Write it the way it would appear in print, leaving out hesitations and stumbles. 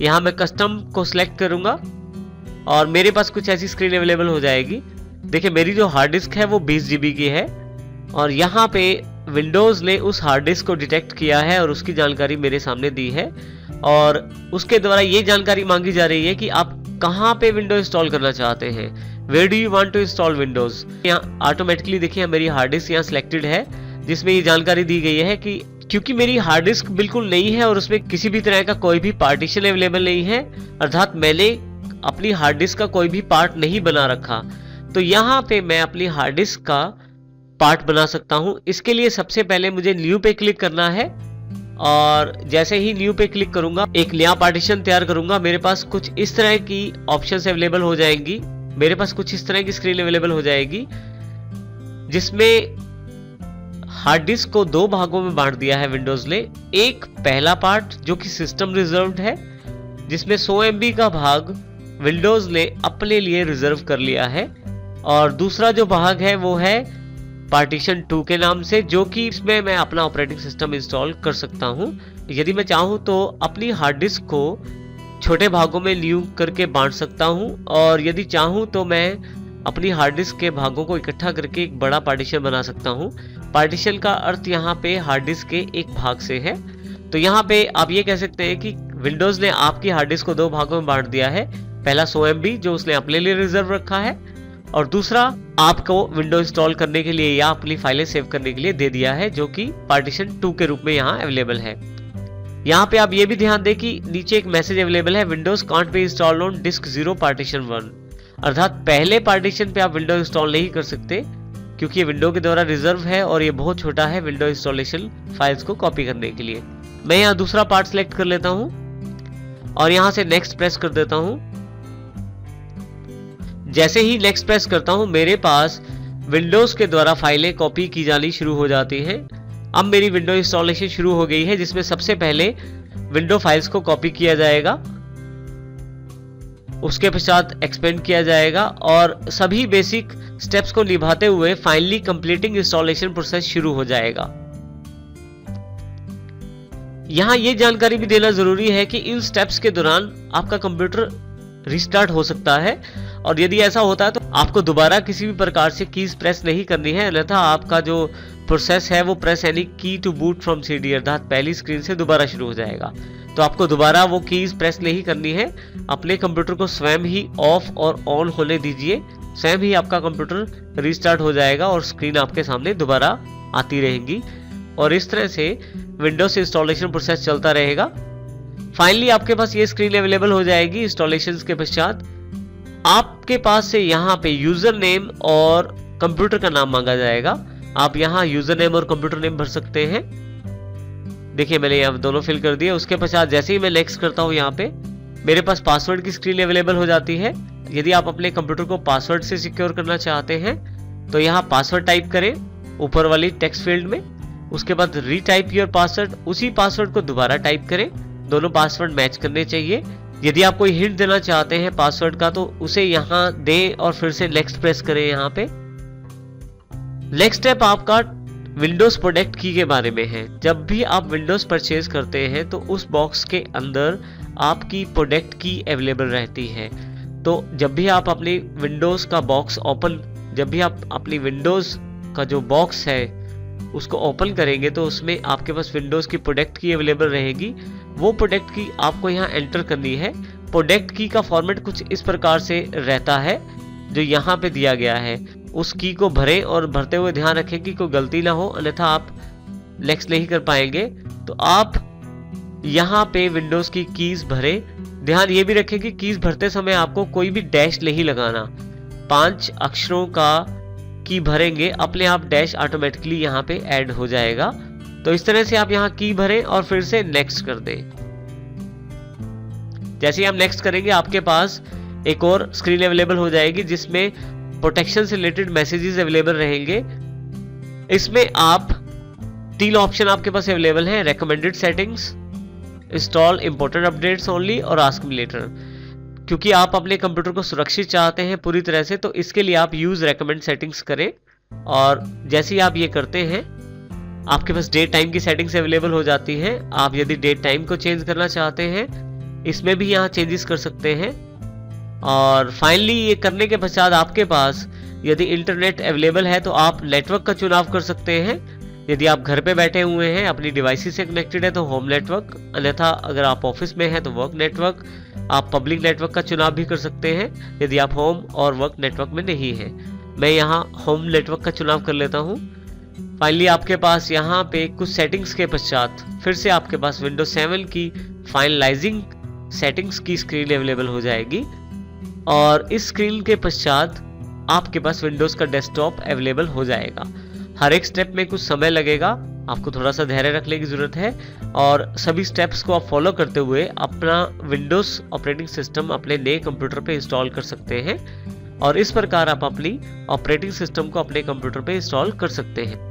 यहाँ मैं कस्टम को सिलेक्ट करूंगा और मेरे पास कुछ ऐसी स्क्रीन अवेलेबल हो जाएगी। देखिए मेरी जो हार्ड डिस्क है वो 20 GB की है और यहाँ पे विंडोज़ ने उस हार्ड डिस्क को डिटेक्ट किया है और उसकी जानकारी मेरे सामने दी है और उसके द्वारा ये जानकारी मांगी जा रही है कि आप कहाँ पे विंडो इंस्टॉल करना चाहते हैं, where do you want to install Windows. यहाँ ऑटोमेटिकली देखिए मेरी हार्ड डिस्क यहाँ सिलेक्टेड है जिसमें ये जानकारी दी गई है कि क्योंकि मेरी हार्ड डिस्क बिल्कुल नई है और उसमें किसी भी तरह का कोई भी पार्टीशन अवेलेबल नहीं है, अर्थात मैंने अपनी हार्ड डिस्क का कोई भी पार्ट नहीं बना रखा, तो यहाँ पे मैं अपनी हार्ड डिस्क का पार्ट बना सकता हूँ। इसके लिए सबसे पहले मुझे न्यू पे क्लिक करना है और जैसे ही न्यू पे क्लिक करूंगा एक नया पार्टीशन तैयार करूंगा। मेरे पास कुछ इस तरह की ऑप्शंस अवेलेबल हो जाएंगी, मेरे पास कुछ इस तरह की स्क्रीन अवेलेबल हो जाएगी जिसमें हार्ड डिस्क को दो भागों में बांट दिया है विंडोज ने। एक पहला पार्ट जो कि सिस्टम रिजर्व्ड है जिसमें 100 MB का भाग विंडोज ने अपने लिए रिजर्व कर लिया है और दूसरा जो भाग है वो है पार्टीशन 2 के नाम से, जो कि इसमें मैं अपना ऑपरेटिंग सिस्टम इंस्टॉल कर सकता हूं। यदि मैं चाहूं तो अपनी हार्ड डिस्क को छोटे भागों में न्यू करके बांट सकता हूं और यदि चाहूं तो मैं अपनी हार्ड डिस्क के भागों को इकट्ठा करके एक बड़ा पार्टीशन बना सकता हूं। पार्टीशन का अर्थ यहाँ पे हार्ड डिस्क के एक भाग से है। तो यहाँ पे आप ये कह सकते हैं कि विंडोज ने आपकी हार्ड डिस्क को दो भागों में बांट दिया है, पहला 100 MB जो उसने अपने लिए रिजर्व रखा है और दूसरा आपको विंडो इंस्टॉल करने के लिए या अपनी फाइलें सेव करने के लिए दे दिया है जो कि पार्टीशन 2 के रूप में यहाँ अवेलेबल है। यहाँ पे आप ये भी ध्यान दें कि नीचे एक मैसेज अवेलेबल है, Windows can't be installed on disk 0 partition 1, अर्थात पहले पार्टीशन पे आप विंडो इंस्टॉल नहीं कर सकते क्योंकि ये विंडो के द्वारा रिजर्व है और ये बहुत छोटा है विंडो इंस्टॉलेशन फाइल्स को कॉपी करने के लिए। मैं यहाँ दूसरा पार्ट सिलेक्ट कर लेता हूँ और यहाँ से नेक्स्ट प्रेस कर देता हूँ। जैसे ही नेक्स्ट प्रेस करता हूं मेरे पास विंडोज के द्वारा फाइलें कॉपी की जानी शुरू हो जाती हैं। अब मेरी विंडो इंस्टॉलेशन शुरू हो गई है जिसमें सबसे पहले विंडो फाइल्स को कॉपी किया जाएगा, उसके पश्चात एक्सपेंड किया जाएगा और सभी बेसिक स्टेप्स को निभाते हुए फाइनली कंप्लीटिंग इंस्टॉलेशन प्रोसेस शुरू हो जाएगा। यहां यह जानकारी भी देना जरूरी है कि इन स्टेप्स के दौरान आपका कंप्यूटर रिस्टार्ट हो सकता है और यदि ऐसा होता है तो आपको दोबारा किसी भी प्रकार से कीज प्रेस नहीं करनी है, अन्यथा आपका जो प्रोसेस है वो प्रेस एनी की टू बूट फ्रॉम CD अर्थात पहली स्क्रीन से दोबारा शुरू हो जाएगा। तो आपको दोबारा वो कीज प्रेस नहीं करनी है, अपने कंप्यूटर को स्वयं ही ऑफ और ऑन होने दीजिए, स्वयं ही आपका कंप्यूटर रिस्टार्ट हो जाएगा और स्क्रीन आपके सामने दोबारा आती रहेगी और इस तरह से विंडोज इंस्टॉलेशन प्रोसेस चलता रहेगा। फाइनली आपके पास ये स्क्रीन अवेलेबल हो जाएगी। इंस्टॉलेशन के पश्चात आपके पास से यहाँ पे यूजर नेम और कंप्यूटर का नाम मांगा जाएगा। आप यहाँ यूजर नेम और कंप्यूटर नेम भर सकते हैं। देखिए मैंने यहाँ दोनों फिल कर दिए। उसके पश्चात जैसे ही मैं नेक्स्ट करता हूँ यहाँ पे मेरे पास पासवर्ड की स्क्रीन अवेलेबल हो जाती है। यदि आप अपने कंप्यूटर को पासवर्ड से सिक्योर करना चाहते हैं तो यहाँ पासवर्ड टाइप करें ऊपर वाली टेक्स्ट फील्ड में, उसके बाद रीटाइप योर पासवर्ड, उसी पासवर्ड को दोबारा टाइप करें, दोनों पासवर्ड मैच करने चाहिए। यदि आप कोई हिंट देना चाहते हैं पासवर्ड का तो उसे यहाँ दें और फिर से नेक्स्ट प्रेस करें। यहाँ पे नेक्स्ट स्टेप आपका विंडोज प्रोडक्ट की के बारे में है। जब भी आप विंडोज परचेज करते हैं तो उस बॉक्स के अंदर आपकी प्रोडक्ट की अवेलेबल रहती है। तो जब भी आप अपनी विंडोज का बॉक्स ओपन, जब भी आप अपनी विंडोज का जो बॉक्स है उसको ओपन करेंगे तो उसमें आपके पास विंडोज की प्रोडक्ट की अवेलेबल रहेगी। वो प्रोडक्ट की आपको यहाँ एंटर करनी है। प्रोडक्ट की का फॉर्मेट कुछ इस प्रकार से रहता है जो यहाँ पे दिया गया है। उस की को भरें और भरते हुए ध्यान रखें कि कोई गलती ना हो, अन्यथा आप नेक्स्ट नहीं कर पाएंगे। तो आप यहाँ पे विंडोज की कीज भरें। ध्यान ये भी रखें कि कीज भरते समय आपको कोई भी डैश नहीं लगाना। 5 अक्षरों का की भरेंगे, अपने आप डैश ऑटोमेटिकली यहाँ पे ऐड हो जाएगा। तो इस तरह से आप यहाँ की भरें और फिर से नेक्स्ट कर दें। जैसे ही आप नेक्स्ट करेंगे आपके पास एक और स्क्रीन अवेलेबल हो जाएगी जिसमें प्रोटेक्शन से रिलेटेड मैसेजेस अवेलेबल रहेंगे। इसमें आप 3 ऑप्शन आपके पास अवेलेबल हैं, recommended settings, install important updates only और आस्क मी लेटर। क्योंकि आप अपने कंप्यूटर को सुरक्षित चाहते हैं पूरी तरह से, तो इसके लिए आप यूज रेकमेंड सेटिंग्स करें और जैसे ही आप ये करते हैं आपके पास डेट टाइम की सेटिंग्स अवेलेबल हो जाती हैं। आप यदि डेट टाइम को चेंज करना चाहते हैं इसमें भी यहाँ चेंजेस कर सकते हैं। और फाइनली ये करने के पश्चात आपके पास यदि इंटरनेट अवेलेबल है तो आप नेटवर्क का चुनाव कर सकते हैं। यदि आप घर पे बैठे हुए हैं, अपनी डिवाइसेस से कनेक्टेड है तो होम नेटवर्क, अन्यथा अगर आप ऑफिस में हैं तो वर्क नेटवर्क। आप पब्लिक नेटवर्क का चुनाव भी कर सकते हैं यदि आप होम और वर्क नेटवर्क में नहीं है। मैं यहाँ होम नेटवर्क का चुनाव कर लेता हूँ। फाइनली आपके पास यहाँ पे कुछ सेटिंग्स के पश्चात फिर से आपके पास विंडोज 7 की फाइनलाइजिंग सेटिंग्स की स्क्रीन अवेलेबल हो जाएगी और इस स्क्रीन के पश्चात आपके पास विंडोज का डेस्कटॉप अवेलेबल हो जाएगा। हर एक स्टेप में कुछ समय लगेगा, आपको थोड़ा सा धैर्य रखने की जरूरत है और सभी स्टेप्स को आप फॉलो करते हुए अपना विंडोज ऑपरेटिंग सिस्टम अपने नए कंप्यूटर पे इंस्टॉल कर सकते हैं और इस प्रकार आप अपनी ऑपरेटिंग सिस्टम को अपने कंप्यूटर पे इंस्टॉल कर सकते हैं।